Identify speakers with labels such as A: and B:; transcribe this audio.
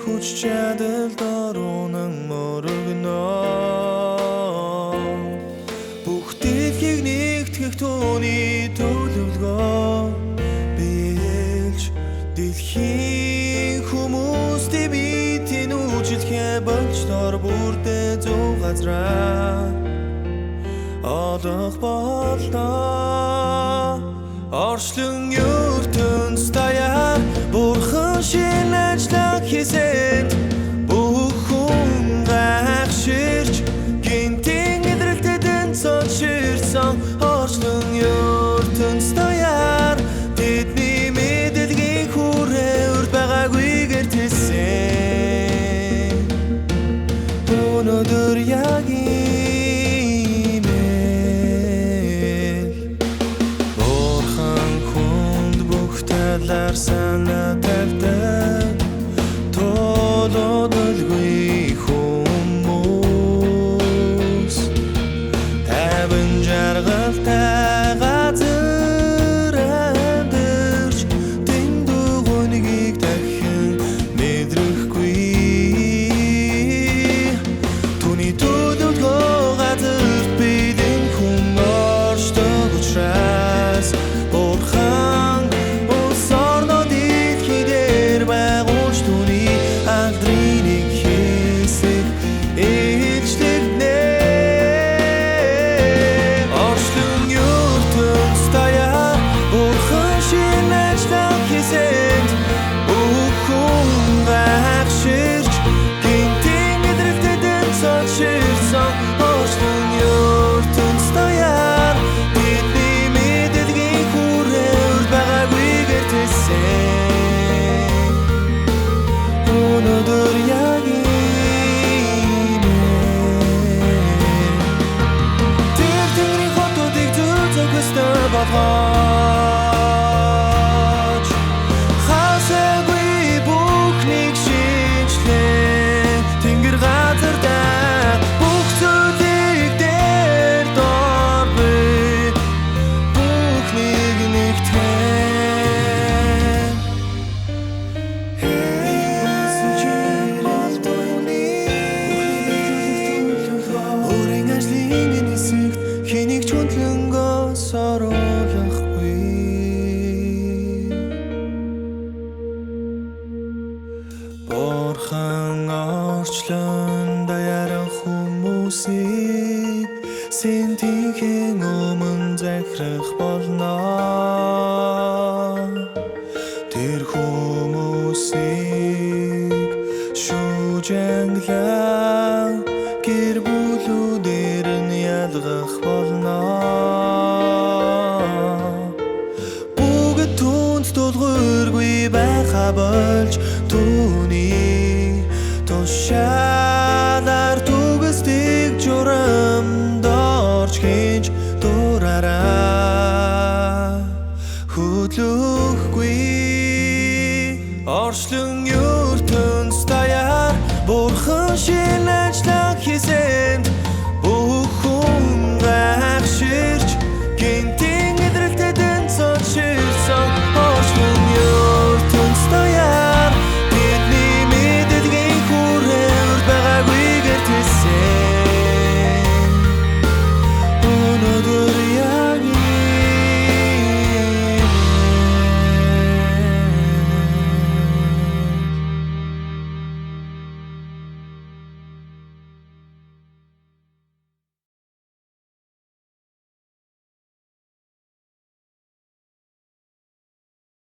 A: хүч чадал дөрөнөн мөрөгнө бүх дэлхийг нэгтгэх түүний төлөвлөгөө биелж дэлхийн хүмүүст битэн үжилхэ болж дор бүрдээ зөв газраа олох боллоо орчлон ертөнц даяар бурхан шинэчлэг хийсэн бүх хүн гайхширч гинтийн эдрэлтэд цочирсан орчлон ертөнц даяар тэдний мэдэлгийн хүрээ урд байгаагүйгээр тэлсэн өнөөдөр яг Sana tavдаг толодолгүй хүмүүс таван жаргалтай газар амьдарч дэндүү гонгийг дахин мэдрэхгүй түүний төлөвлөгөө газар бидэн хүн оршдог учраас бурхан Бурхан орчлон даяаран хүмүүсийг сэнтийн өмнө захирах болно тэр хүмүүсийг шүүж англаа